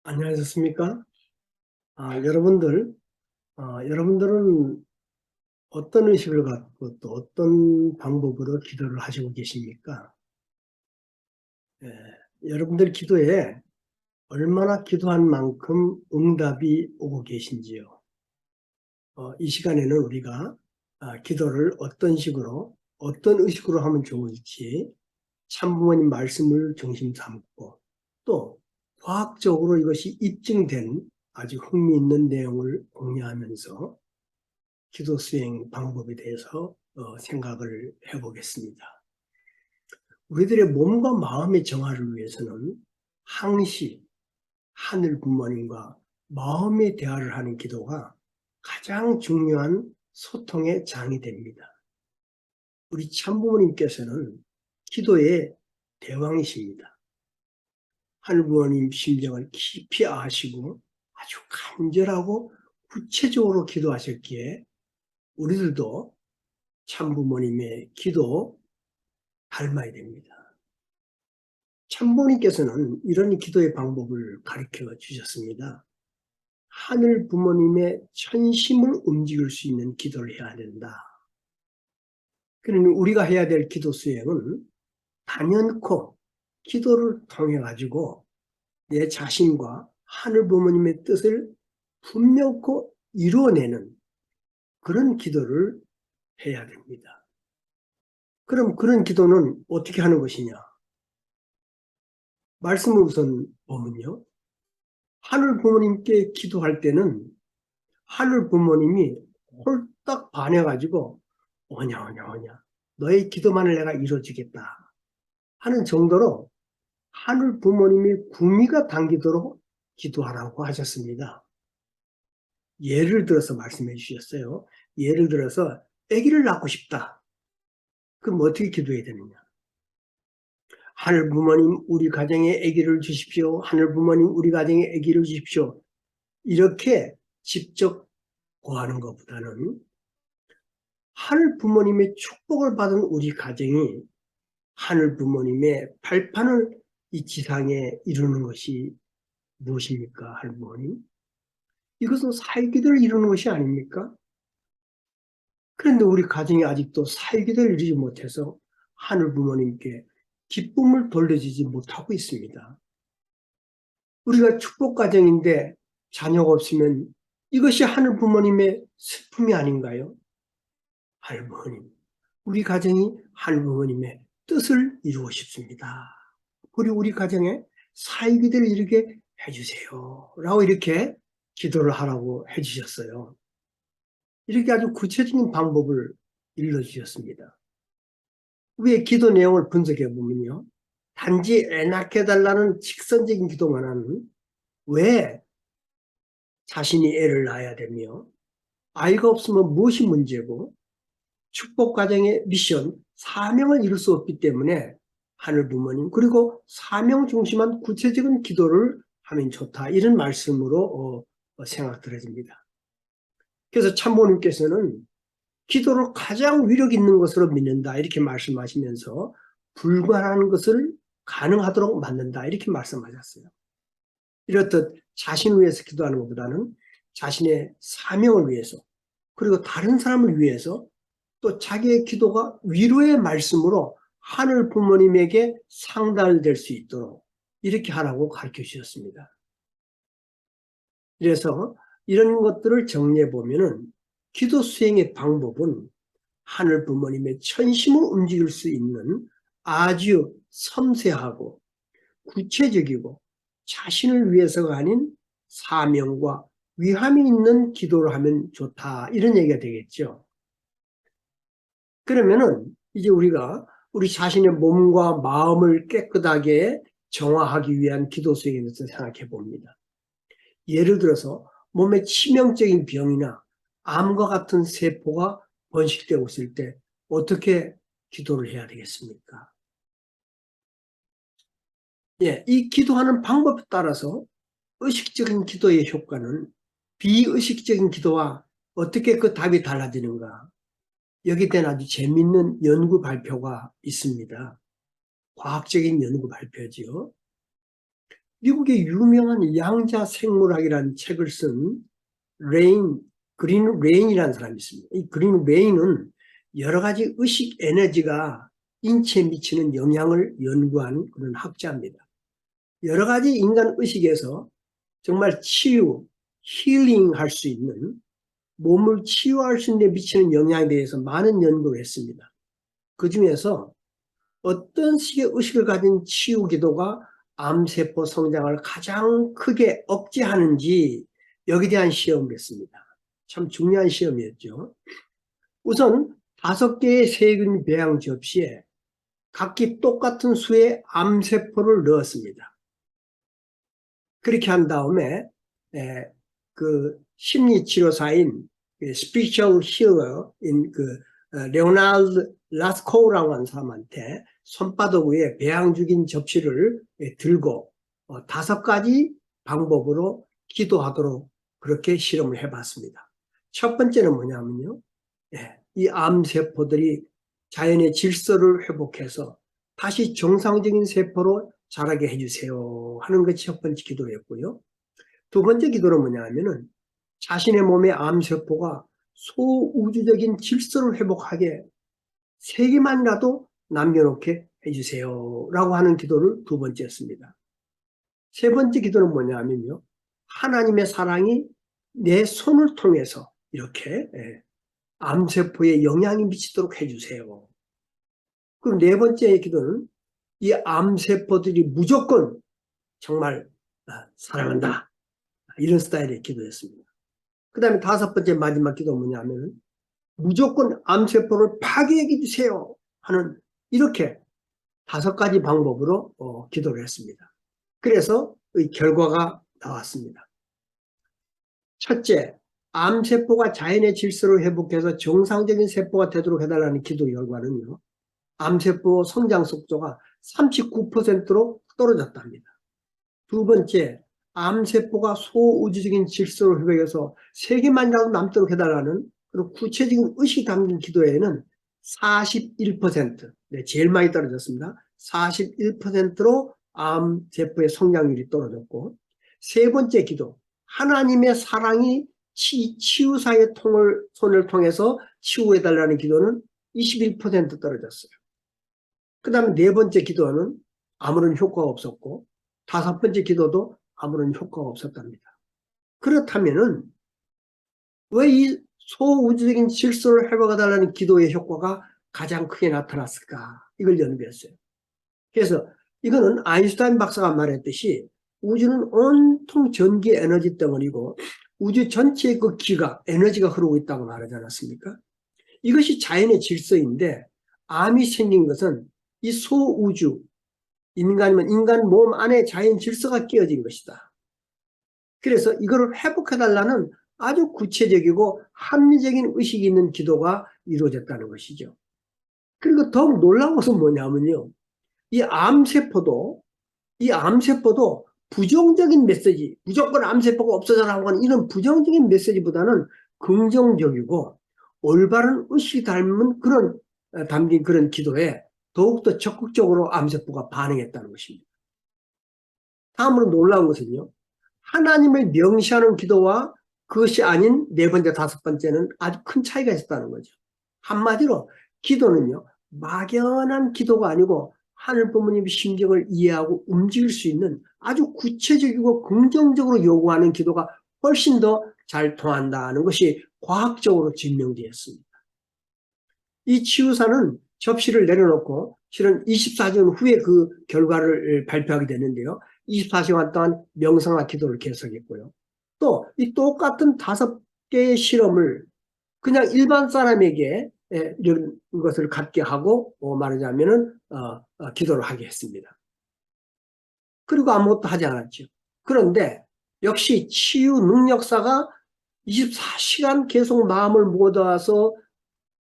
안녕하셨습니까? 여러분들, 여러분들은 어떤 의식을 갖고 또 어떤 방법으로 기도를 하시고 계십니까? 예, 여러분들 기도에 얼마나 기도한 만큼 응답이 오고 계신지요? 이 시간에는 우리가 기도를 어떤 식으로, 어떤 의식으로 하면 좋을지 참부모님 말씀을 중심 삼고 또 과학적으로 이것이 입증된 아주 흥미있는 내용을 공유하면서 기도 수행 방법에 대해서 생각을 해보겠습니다. 우리들의 몸과 마음의 정화를 위해서는 항시 하늘 부모님과 마음의 대화를 하는 기도가 가장 중요한 소통의 장이 됩니다. 우리 참부모님께서는 기도의 대왕이십니다. 하늘 부모님 심정을 깊이 아시고 아주 간절하고 구체적으로 기도하셨기에 우리들도 참부모님의 기도 닮아야 됩니다. 참부모님께서는 이런 기도의 방법을 가르쳐 주셨습니다. 하늘 부모님의 천심을 움직일 수 있는 기도를 해야 된다. 그러니 우리가 해야 될 기도 수행은 단연코 기도를 통해 가지고 내 자신과 하늘 부모님의 뜻을 분명코 이루어내는 그런 기도를 해야 됩니다. 그럼 그런 기도는 어떻게 하는 것이냐? 말씀을 우선 보면요. 하늘 부모님께 기도할 때는 하늘 부모님이 홀딱 반해가지고 오냐 너의 기도만을 내가 이루어주겠다 하는 정도로 하늘 부모님이 구미가 당기도록 기도하라고 하셨습니다. 예를 들어서 말씀해 주셨어요. 예를 들어서 아기를 낳고 싶다. 그럼 어떻게 기도해야 되느냐? 하늘 부모님 우리 가정에 아기를 주십시오. 하늘 부모님 우리 가정에 아기를 주십시오. 이렇게 직접 구하는 것보다는 하늘 부모님의 축복을 받은 우리 가정이 하늘 부모님의 발판을 이 지상에 이루는 것이 무엇입니까? 하늘 부모님. 이것은 사회기도를 이루는 것이 아닙니까? 그런데 우리 가정이 아직도 사회기도를 이루지 못해서 하늘 부모님께 기쁨을 돌려주지 못하고 있습니다. 우리가 축복 가정인데 자녀가 없으면 이것이 하늘 부모님의 슬픔이 아닌가요? 하늘 부모님, 우리 가정이 하늘 부모님의 뜻을 이루고 싶습니다. 우리 가정에 사회기도를 이루게 해주세요. 라고 이렇게 기도를 하라고 해주셨어요. 이렇게 아주 구체적인 방법을 일러주셨습니다. 위에 기도 내용을 분석해 보면요. 단지 애 낳게 해달라는 직선적인 기도만은 왜 자신이 애를 낳아야 되며 아이가 없으면 무엇이 문제고 축복 가정의 미션, 사명을 이룰 수 없기 때문에 하늘 부모님 그리고 사명 중심한 구체적인 기도를 하면 좋다. 이런 말씀으로 생각들어집니다. 그래서 참모님께서는 기도를 가장 위력 있는 것으로 믿는다. 이렇게 말씀하시면서 불가능한 것을 가능하도록 만든다. 이렇게 말씀하셨어요. 이렇듯 자신을 위해서 기도하는 것보다는 자신의 사명을 위해서 그리고 다른 사람을 위해서 또 자기의 기도가 위로의 말씀으로 하늘 부모님에게 상달될 수 있도록 이렇게 하라고 가르쳐 주셨습니다. 그래서 이런 것들을 정리해 보면은 기도 수행의 방법은 하늘 부모님의 천심을 움직일 수 있는 아주 섬세하고 구체적이고 자신을 위해서가 아닌 사명과 위함이 있는 기도를 하면 좋다. 이런 얘기가 되겠죠. 그러면은 이제 우리가 우리 자신의 몸과 마음을 깨끗하게 정화하기 위한 기도 수행에 대해서 생각해 봅니다. 예를 들어서 몸에 치명적인 병이나 암과 같은 세포가 번식되고 있을 때 어떻게 기도를 해야 되겠습니까? 예, 이 기도하는 방법에 따라서 의식적인 기도의 효과는 비의식적인 기도와 어떻게 그 답이 달라지는가? 여기에 대한 아주 재미있는 연구 발표가 있습니다. 과학적인 연구 발표지요. 미국의 유명한 양자 생물학이라는 책을 쓴 그린 레인이라는 사람이 있습니다. 이 그린 레인은 여러 가지 의식 에너지가 인체에 미치는 영향을 연구한 그런 학자입니다. 여러 가지 인간 의식에서 정말 치유, 힐링할 수 있는, 몸을 치유할 수 있는 데 미치는 영향에 대해서 많은 연구를 했습니다. 그 중에서 어떤 식의 의식을 가진 치유 기도가 암세포 성장을 가장 크게 억제하는지 여기에 대한 시험을 했습니다. 참 중요한 시험이었죠. 우선 5개의 세균 배양 접시에 각기 똑같은 수의 암세포를 넣었습니다. 그렇게 한 다음에 그 심리치료사인 스피리추얼 힐러인 그 레오날드 라스코우라고 하는 사람한테 손바닥 위에 배양 중인 접시를 들고 5가지 방법으로 기도하도록 그렇게 실험을 해봤습니다. 첫 번째는 뭐냐면요. 이 암세포들이 자연의 질서를 회복해서 다시 정상적인 세포로 자라게 해주세요 하는 것이 첫 번째 기도였고요. 두 번째 기도는 뭐냐면은 자신의 몸의 암세포가 소우주적인 질서를 회복하게 3개만이라도 남겨놓게 해주세요 라고 하는 기도를 두 번째 했습니다. 세 번째 기도는 뭐냐면요. 하나님의 사랑이 내 손을 통해서 이렇게 암세포에 영향이 미치도록 해주세요. 그리고 네 번째 기도는 이 암세포들이 무조건 정말 사랑한다. 이런 스타일의 기도였습니다. 그 다음에 5번째 마지막 기도는 뭐냐면 무조건 암세포를 파괴해 주세요 하는 이렇게 5가지 방법으로 기도를 했습니다. 그래서 이 결과가 나왔습니다. 첫째, 암세포가 자연의 질서를 회복해서 정상적인 세포가 되도록 해달라는 기도 결과는요. 암세포 성장 속도가 39%로 떨어졌답니다. 두 번째, 암세포가 소우주적인 질서를 회복해서 3개만이라도 남도록 해달라는 그리고 구체적인 의식이 담긴 기도에는 41%, 제일 많이 떨어졌습니다. 41%로 암세포의 성장률이 떨어졌고, 세 번째 기도, 하나님의 사랑이 치유사의 손을 통해서 치유해달라는 기도는 21% 떨어졌어요. 그 다음에 네 번째 기도는 아무런 효과가 없었고, 5번째 기도도 아무런 효과가 없었답니다. 그렇다면은 왜 이 소우주적인 질서를 회복해달라는 기도의 효과가 가장 크게 나타났을까? 이걸 연구했어요. 그래서 이거는 아인슈타인 박사가 말했듯이 우주는 온통 전기 에너지 덩어리고 우주 전체의 그 기가 에너지가 흐르고 있다고 말하지 않았습니까? 이것이 자연의 질서인데 암이 생긴 것은 이 소우주, 인간이면 인간 몸 안에 자연 질서가 끼어진 것이다. 그래서 이거를 회복해달라는 아주 구체적이고 합리적인 의식이 있는 기도가 이루어졌다는 것이죠. 그리고 더욱 놀라운 것은 뭐냐면요. 이 암세포도 부정적인 메시지, 무조건 암세포가 없어져라고 하는 이런 부정적인 메시지보다는 긍정적이고 올바른 의식이 담긴 그런 기도에 더욱더 적극적으로 암세포가 반응했다는 것입니다. 다음으로 놀라운 것은요. 하나님을 명시하는 기도와 그것이 아닌 네 번째, 5번째는 아주 큰 차이가 있었다는 거죠. 한마디로 기도는요. 막연한 기도가 아니고 하늘 부모님의 심정을 이해하고 움직일 수 있는 아주 구체적이고 긍정적으로 요구하는 기도가 훨씬 더 잘 통한다는 것이 과학적으로 증명되었습니다. 이 치유사는 접시를 내려놓고 실은 24시간 후에 그 결과를 발표하게 되는데요. 24시간 동안 명상과 기도를 계속했고요. 또 이 똑같은 5개의 실험을 그냥 일반 사람에게 이런 것을 갖게 하고 말하자면은 기도를 하게 했습니다. 그리고 아무것도 하지 않았죠. 그런데 역시 치유 능력사가 24시간 계속 마음을 모아서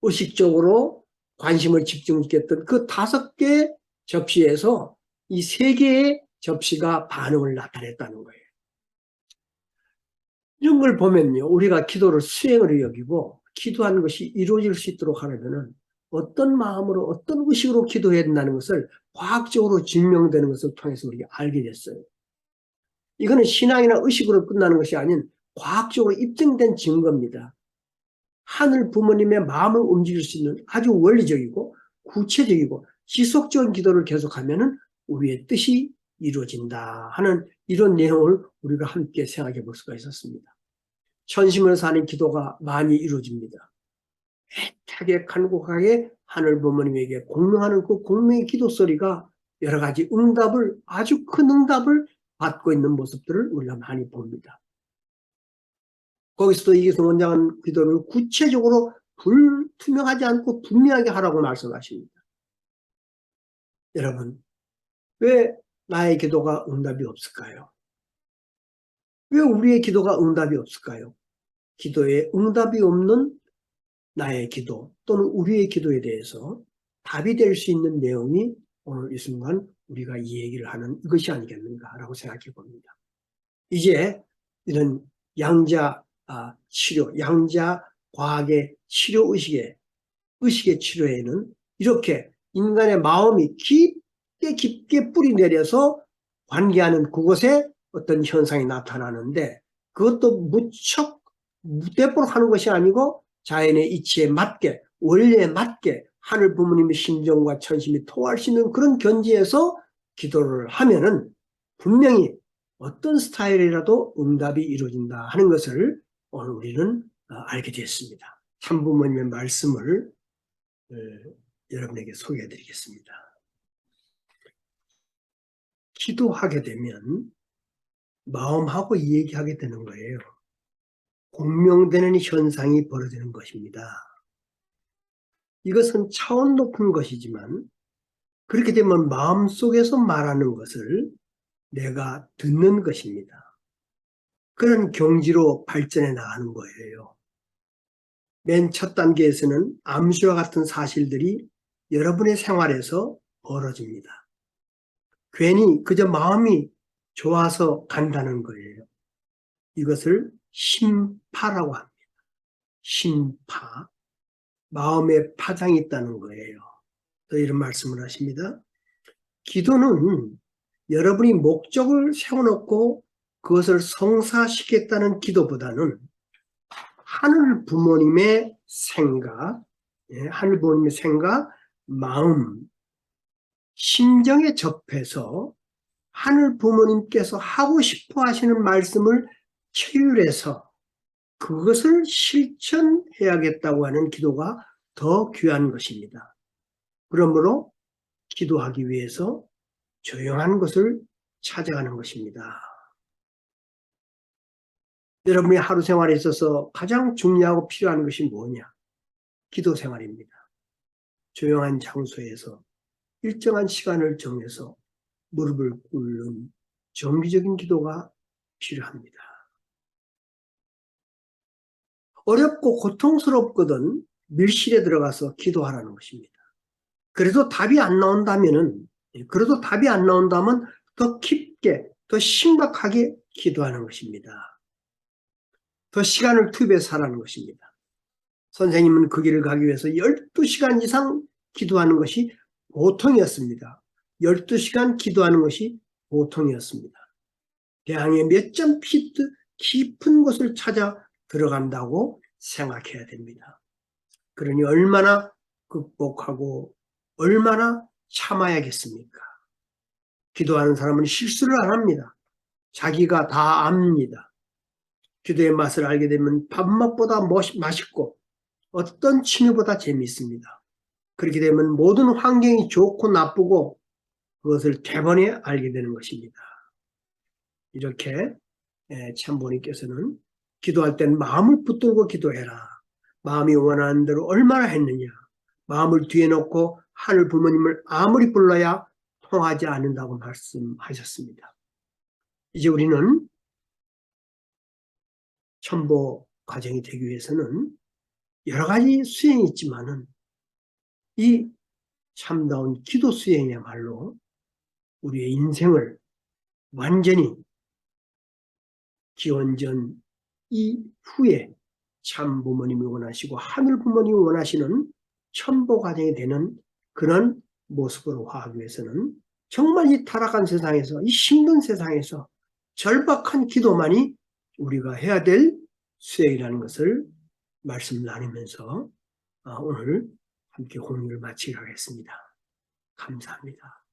의식적으로 관심을 집중시켰던 그 5개 접시에서 이 3개의 접시가 반응을 나타냈다는 거예요. 이런 걸 보면요. 우리가 기도를 수행으로 여기고 기도하는 것이 이루어질 수 있도록 하려면 어떤 마음으로 어떤 의식으로 기도해야 된다는 것을 과학적으로 증명되는 것을 통해서 우리가 알게 됐어요. 이거는 신앙이나 의식으로 끝나는 것이 아닌 과학적으로 입증된 증거입니다. 하늘 부모님의 마음을 움직일 수 있는 아주 원리적이고 구체적이고 지속적인 기도를 계속하면 우리의 뜻이 이루어진다 하는 이런 내용을 우리가 함께 생각해 볼 수가 있었습니다. 전심으로서 하는 기도가 많이 이루어집니다. 애타게 간곡하게 하늘 부모님에게 공명하는 그 공명의 기도 소리가 여러 가지 응답을, 아주 큰 응답을 받고 있는 모습들을 우리가 많이 봅니다. 거기서도 이기성 원장은 기도를 구체적으로 불투명하지 않고 분명하게 하라고 말씀하십니다. 여러분, 왜 나의 기도가 응답이 없을까요? 왜 우리의 기도가 응답이 없을까요? 기도에 응답이 없는 나의 기도 또는 우리의 기도에 대해서 답이 될 수 있는 내용이 오늘 이 순간 우리가 이 얘기를 하는 이것이 아니겠는가라고 생각해 봅니다. 이제 이런 양자 치료, 양자 과학의 치료 의식의 치료에는 이렇게 인간의 마음이 깊게 뿌리 내려서 관계하는 그곳에 어떤 현상이 나타나는데 그것도 무척 무대뽀로 하는 것이 아니고 자연의 이치에 맞게 원리에 맞게 하늘 부모님의 심정과 천심이 통할 수 있는 그런 견지에서 기도를 하면은 분명히 어떤 스타일이라도 응답이 이루어진다 하는 것을 오늘 우리는 알게 됐습니다. 참부모님의 말씀을 여러분에게 소개해 드리겠습니다. 기도하게 되면 마음하고 얘기하게 되는 거예요. 공명되는 현상이 벌어지는 것입니다. 이것은 차원 높은 것이지만 그렇게 되면 마음속에서 말하는 것을 내가 듣는 것입니다. 그런 경지로 발전해 나가는 거예요. 맨 첫 단계에서는 암시와 같은 사실들이 여러분의 생활에서 벌어집니다. 괜히 그저 마음이 좋아서 간다는 거예요. 이것을 심파라고 합니다. 심파. 마음에 파장이 있다는 거예요. 또 이런 말씀을 하십니다. 기도는 여러분이 목적을 세워놓고 그것을 성사시켰다는 기도보다는 하늘 부모님의 생각, 하늘 부모님의 생각, 마음, 심정에 접해서 하늘 부모님께서 하고 싶어 하시는 말씀을 체휼해서 그것을 실천해야겠다고 하는 기도가 더 귀한 것입니다. 그러므로 기도하기 위해서 조용한 것을 찾아가는 것입니다. 여러분의 하루 생활에 있어서 가장 중요하고 필요한 것이 뭐냐? 기도 생활입니다. 조용한 장소에서 일정한 시간을 정해서 무릎을 꿇는 정기적인 기도가 필요합니다. 어렵고 고통스럽거든 밀실에 들어가서 기도하라는 것입니다. 그래도 답이 안 나온다면 더 깊게, 더 심각하게 기도하는 것입니다. 더 시간을 투입해서 하라는 것입니다. 선생님은 그 길을 가기 위해서 12시간 이상 기도하는 것이 보통이었습니다. 12시간 기도하는 것이 보통이었습니다. 대항에 몇 점 피트 깊은 곳을 찾아 들어간다고 생각해야 됩니다. 그러니 얼마나 극복하고 얼마나 참아야겠습니까? 기도하는 사람은 실수를 안 합니다. 자기가 다 압니다. 기도의 맛을 알게 되면 밥맛보다 맛있고 어떤 취미보다 재미있습니다. 그렇게 되면 모든 환경이 좋고 나쁘고 그것을 대번에 알게 되는 것입니다. 이렇게 참부모님께서는 기도할 땐 마음을 붙들고 기도해라. 마음이 원하는 대로 얼마나 했느냐. 마음을 뒤에 놓고 하늘 부모님을 아무리 불러야 통하지 않는다고 말씀하셨습니다. 이제 우리는 첨보 과정이 되기 위해서는 여러 가지 수행이 있지만은 이 참다운 기도 수행이야말로 우리의 인생을 완전히 기원전 이후에 참 부모님이 원하시고 하늘 부모님이 원하시는 첨보 과정이 되는 그런 모습으로 화하기 위해서는 정말 이 타락한 세상에서, 이 힘든 세상에서 절박한 기도만이 우리가 해야 될 수행이라는 것을 말씀 나누면서 오늘 함께 공유를 마치겠습니다. 감사합니다.